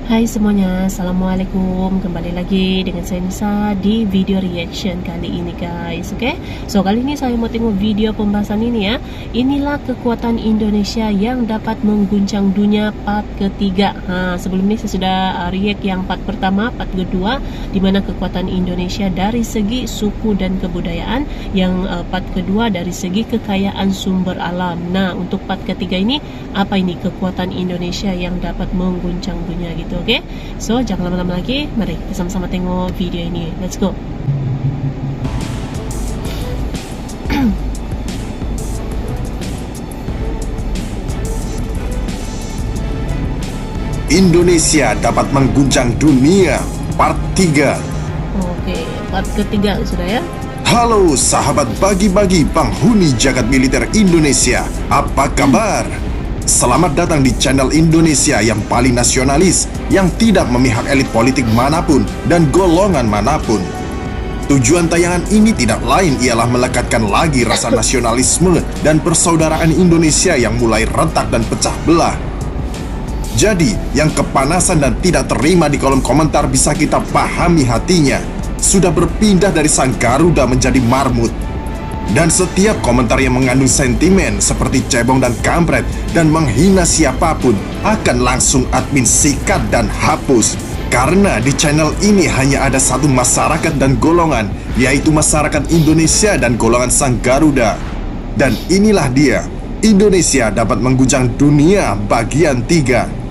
Hai semuanya, Assalamualaikum. Kembali lagi dengan saya Nisa di video reaction kali ini guys. Oke, so kali ini saya mau tengok video pembahasan ini ya. Inilah kekuatan Indonesia yang dapat mengguncang dunia part ketiga. Sebelum ini saya sudah react yang part pertama, part kedua, dimana kekuatan Indonesia dari segi suku dan kebudayaan. Yang part kedua dari segi kekayaan sumber alam. Nah, untuk part ketiga ini, apa ini kekuatan Indonesia yang dapat mengguncang dunia gitu. Oke, so jangan lama-lama lagi, mari kita sama-sama tengok video ini. Let's go. Indonesia dapat mengguncang dunia part 3. Oke, part ketiga sudah ya. Halo sahabat bagi-bagi penghuni jagat militer Indonesia, apa kabar? Selamat datang di channel Indonesia yang paling nasionalis, yang tidak memihak elit politik manapun dan golongan manapun. Tujuan tayangan ini tidak lain ialah melekatkan lagi rasa nasionalisme dan persaudaraan Indonesia yang mulai retak dan pecah belah. Jadi, yang kepanasan dan tidak terima di kolom komentar bisa kita pahami hatinya. Sudah berpindah dari sang Garuda menjadi marmut. Dan setiap komentar yang mengandung sentimen seperti cebong dan kampret dan menghina siapapun akan langsung admin sikat dan hapus. Karena di channel ini hanya ada satu masyarakat dan golongan, yaitu masyarakat Indonesia dan golongan sang Garuda. Dan inilah dia, Indonesia dapat mengguncang dunia bagian 3.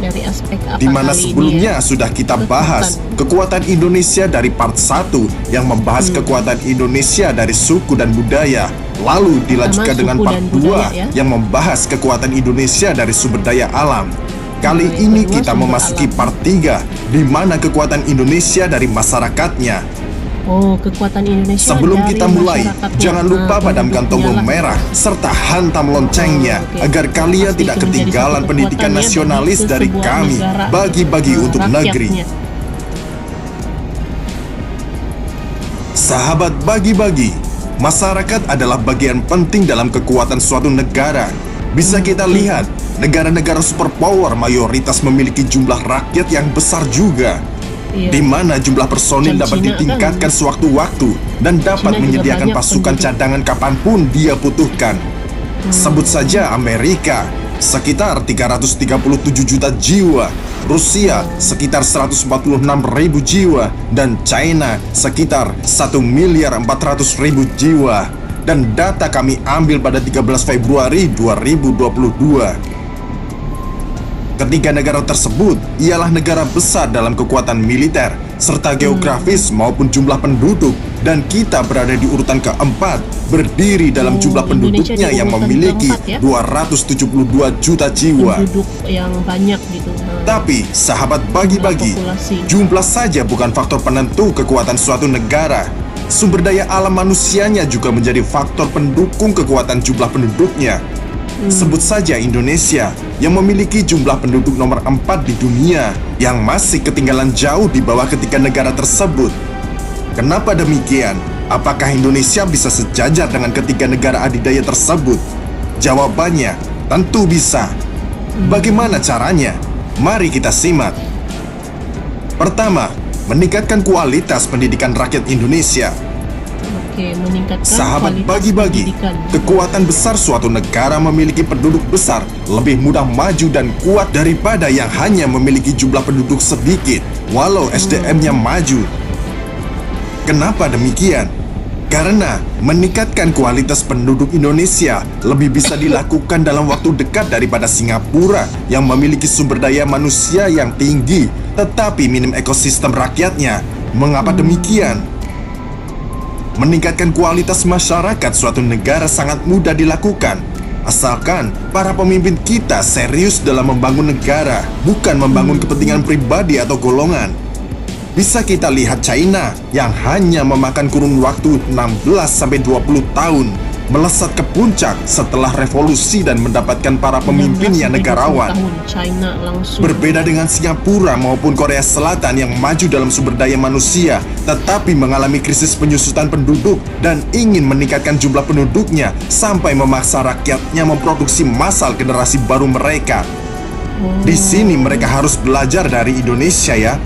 Dari aspek apa di mana kali sebelumnya ini ya? sudah kita bahas kekuatan Indonesia dari part 1 yang membahas kekuatan Indonesia dari suku dan budaya. Lalu dilanjutkan dengan part 2 ya? yang membahas kekuatan Indonesia dari sumber daya alam. Kali Yang ini kedua, kita sumber memasuki alam. part 3 di mana kekuatan Indonesia dari masyarakatnya. Oh, kekuatan Indonesia. Sebelum dari kita mulai, masyarakatnya. jangan lupa padamkan tombol merah serta hantam loncengnya agar kalian Pasti tidak itu menjadi ketinggalan satu pendidikan kekuatan ya nasionalis bagi dari sebuah kami, negara, bagi-bagi untuk negeri. rakyatnya. Sahabat bagi-bagi, masyarakat adalah bagian penting dalam kekuatan suatu negara. Bisa kita lihat, negara-negara superpower mayoritas memiliki jumlah rakyat yang besar juga. Iya. Di mana jumlah personil Dan dapat Cina ditingkatkan kan, sewaktu-waktu dan dapat Cina juga menyediakan banyak pasukan penduduk. cadangan kapanpun dia butuhkan. Sebut saja Amerika, sekitar 337 juta jiwa, Rusia sekitar 146.000 jiwa, dan China sekitar 1.400.000 jiwa. Dan data kami ambil pada 13 Februari 2022. Ketiga negara tersebut ialah negara besar dalam kekuatan militer, serta geografis maupun jumlah penduduk, dan kita berada di urutan keempat, berdiri dalam jumlah Indonesia penduduknya di yang urutan memiliki keempat ya? 272 juta jiwa. Penduduk yang banyak gitu. Tapi, sahabat bagi-bagi, populasi. jumlah saja bukan faktor penentu kekuatan suatu negara. Sumber daya alam manusianya juga menjadi faktor pendukung kekuatan jumlah penduduknya. Sebut saja Indonesia yang memiliki jumlah penduduk nomor 4 di dunia, yang masih ketinggalan jauh di bawah ketiga negara tersebut. Kenapa demikian? Apakah Indonesia bisa sejajar dengan ketiga negara adidaya tersebut? Jawabannya, tentu bisa. Bagaimana caranya? Mari kita simak. Pertama, meningkatkan kualitas pendidikan rakyat Indonesia. Oke, meningkatkan Sahabat kualitas bagi-bagi, pendidikan. kekuatan besar suatu negara memiliki penduduk besar lebih mudah maju dan kuat daripada yang hanya memiliki jumlah penduduk sedikit, walau SDM-nya maju. Kenapa demikian? Karena meningkatkan kualitas penduduk Indonesia lebih bisa dilakukan dalam waktu dekat daripada Singapura yang memiliki sumber daya manusia yang tinggi, tetapi minim ekosistem rakyatnya. Mengapa demikian? Meningkatkan kualitas masyarakat suatu negara sangat mudah dilakukan, asalkan para pemimpin kita serius dalam membangun negara, bukan membangun kepentingan pribadi atau golongan. Bisa kita lihat China yang hanya memakan kurun waktu 16-20 tahun melesat ke puncak setelah revolusi dan mendapatkan para pemimpin yang 16 sampai 20 negarawan. tahun China langsung. Berbeda dengan Singapura maupun Korea Selatan yang maju dalam sumber daya manusia, tetapi mengalami krisis penyusutan penduduk dan ingin meningkatkan jumlah penduduknya sampai memaksa rakyatnya memproduksi massal generasi baru mereka. Di sini mereka harus belajar dari Indonesia ya.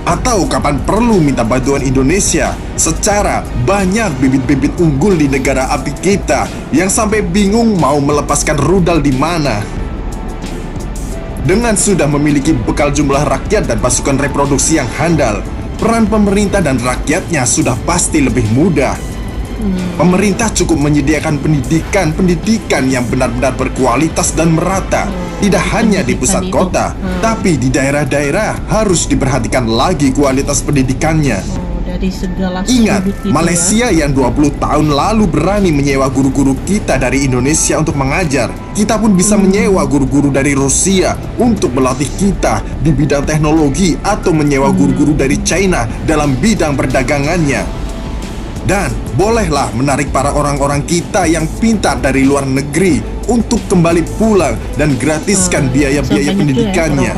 Atau kapan perlu minta bantuan Indonesia. Secara banyak bibit-bibit unggul di negara api kita yang sampai bingung mau melepaskan rudal di mana. Dengan sudah memiliki bekal jumlah rakyat dan pasukan reproduksi yang handal, peran pemerintah dan rakyatnya sudah pasti lebih mudah. Pemerintah cukup menyediakan pendidikan yang benar-benar berkualitas dan merata. Tidak hanya di pusat kota, tapi di daerah-daerah harus diperhatikan lagi kualitas pendidikannya. Dari segala Ingat, sudut gitu Malaysia yang 20 tahun lalu berani menyewa guru-guru kita dari Indonesia untuk mengajar. Kita pun bisa menyewa guru-guru dari Rusia untuk melatih kita di bidang teknologi, atau menyewa guru-guru dari China dalam bidang perdagangannya. Dan bolehlah menarik para orang-orang kita yang pintar dari luar negeri untuk kembali pulang dan gratiskan biaya-biaya pendidikannya.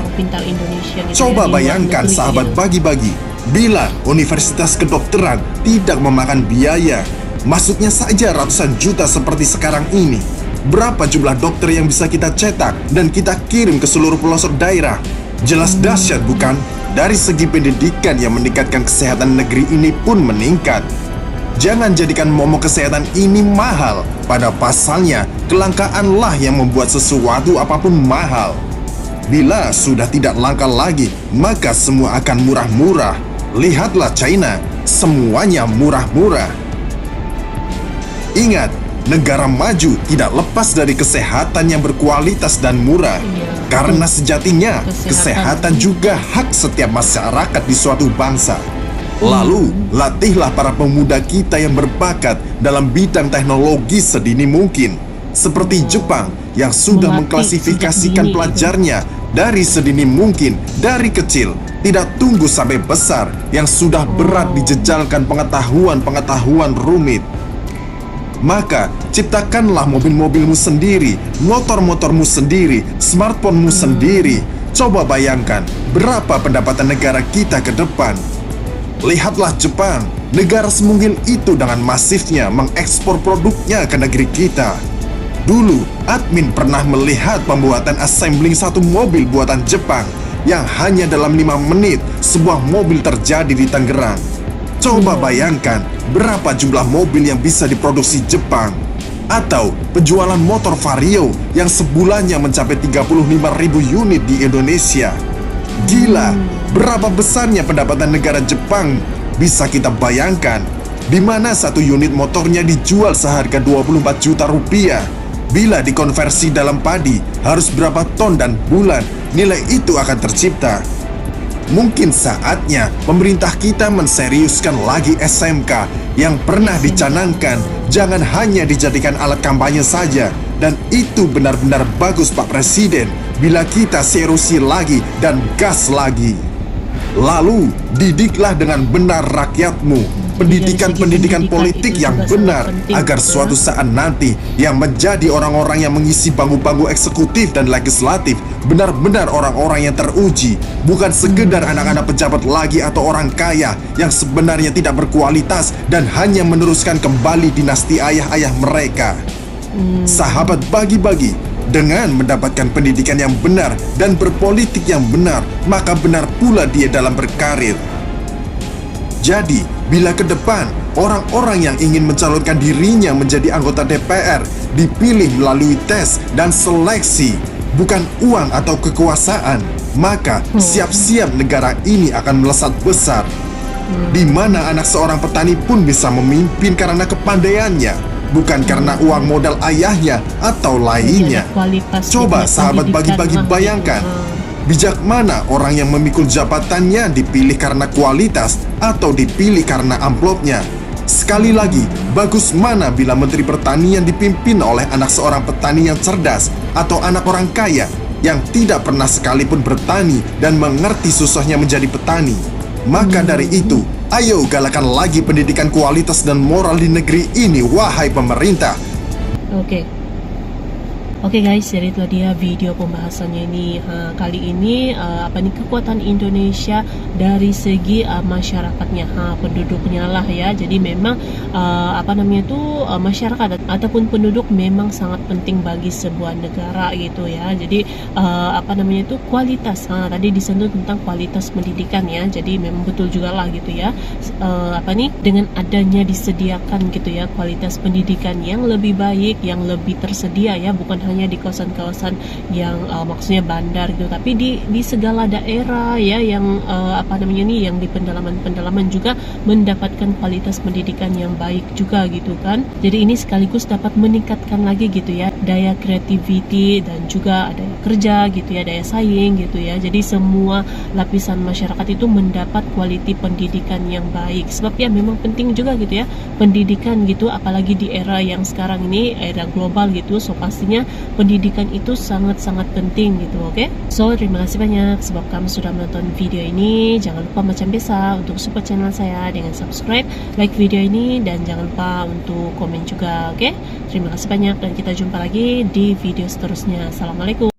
Coba bayangkan sahabat bagi-bagi, bila universitas kedokteran tidak memakan biaya, maksudnya saja ratusan juta seperti sekarang ini, berapa jumlah dokter yang bisa kita cetak dan kita kirim ke seluruh pelosok daerah? Jelas dahsyat bukan? Dari segi pendidikan yang meningkatkan kesehatan negeri ini pun meningkat. Jangan jadikan momok kesehatan ini mahal. Pada pasalnya, kelangkaanlah yang membuat sesuatu apapun mahal. Bila sudah tidak langka lagi, maka semua akan murah-murah. Lihatlah China, semuanya murah-murah. Ingat, negara maju tidak lepas dari kesehatan yang berkualitas dan murah. Karena sejatinya, kesehatan juga hak setiap masyarakat di suatu bangsa. Lalu, latihlah para pemuda kita yang berbakat dalam bidang teknologi sedini mungkin. Seperti Jepang yang sudah mengklasifikasikan pelajarnya dari sedini mungkin, dari kecil. Tidak tunggu sampai besar yang sudah berat dijejalkan pengetahuan-pengetahuan rumit. Maka, ciptakanlah mobil-mobilmu sendiri, motor-motormu sendiri, smartphonemu sendiri. Coba bayangkan, berapa pendapatan negara kita ke depan. Lihatlah Jepang, negara semungil itu dengan masifnya mengekspor produknya ke negeri kita. Dulu, admin pernah melihat pembuatan assembling satu mobil buatan Jepang yang hanya dalam 5 menit sebuah mobil terjadi di Tangerang. Coba bayangkan berapa jumlah mobil yang bisa diproduksi Jepang. Atau penjualan motor Vario yang sebulannya mencapai 35.000 unit di Indonesia. Gila, berapa besarnya pendapatan negara Jepang? Bisa kita bayangkan, di mana satu unit motornya dijual seharga 24 juta rupiah. Bila dikonversi dalam padi, harus berapa ton dan bulan nilai itu akan tercipta. Mungkin saatnya pemerintah kita menseriuskan lagi SMK yang pernah dicanangkan, jangan hanya dijadikan alat kampanye saja. Dan itu benar-benar bagus Pak Presiden, bila kita seriusi lagi dan gas lagi. Lalu, didiklah dengan benar rakyatmu. Pendidikan politik yang benar, agar suatu saat nanti yang menjadi orang-orang yang mengisi bangku-bangku eksekutif dan legislatif benar-benar orang-orang yang teruji, bukan sekedar anak-anak pejabat lagi atau orang kaya yang sebenarnya tidak berkualitas dan hanya meneruskan kembali dinasti ayah-ayah mereka. Sahabat bagi-bagi, dengan mendapatkan pendidikan yang benar dan berpolitik yang benar, maka benar pula dia dalam berkarir. Jadi, bila ke depan orang-orang yang ingin mencalonkan dirinya menjadi anggota DPR dipilih melalui tes dan seleksi, bukan uang atau kekuasaan, maka siap-siap negara ini akan melesat besar. Di mana anak seorang petani pun bisa memimpin karena kepandaiannya, bukan karena uang modal ayahnya atau lainnya. Coba sahabat bagi-bagi bayangkan, bijak mana orang yang memikul jabatannya dipilih karena kualitas atau dipilih karena amplopnya. Sekali lagi, bagus mana bila Menteri Pertanian dipimpin oleh anak seorang petani yang cerdas atau anak orang kaya yang tidak pernah sekalipun bertani dan mengerti susahnya menjadi petani. Maka dari itu, ayo galakan lagi pendidikan kualitas dan moral di negeri ini, wahai pemerintah. Oke. Oke guys, jadi itu dia video pembahasannya ini. Kali ini kekuatan Indonesia dari segi masyarakatnya, penduduknya lah ya. Jadi memang masyarakat ataupun penduduk memang sangat penting bagi sebuah negara gitu ya. Jadi kualitas. Tadi disentuh tentang kualitas pendidikan ya. Jadi memang betul juga lah gitu ya. Dengan adanya disediakan gitu ya kualitas pendidikan yang lebih baik, yang lebih tersedia ya, bukan hanya di kawasan-kawasan yang maksudnya bandar gitu, tapi di segala daerah ya yang yang di pedalaman-pedalaman juga mendapatkan kualitas pendidikan yang baik juga gitu kan. Jadi ini sekaligus dapat meningkatkan lagi gitu ya daya creativity dan juga daya kerja gitu ya, daya saing gitu ya. Jadi semua lapisan masyarakat itu mendapat kualitas pendidikan yang baik. Sebab ya memang penting juga gitu ya pendidikan gitu, apalagi di era yang sekarang ini, era global gitu. So pastinya pendidikan itu sangat-sangat penting gitu, oke? So terima kasih banyak sebab kamu sudah menonton video ini. Jangan lupa macam biasa untuk support channel saya dengan subscribe, like video ini, dan jangan lupa untuk komen juga, oke? Terima kasih banyak dan kita jumpa lagi di video seterusnya. Assalamualaikum.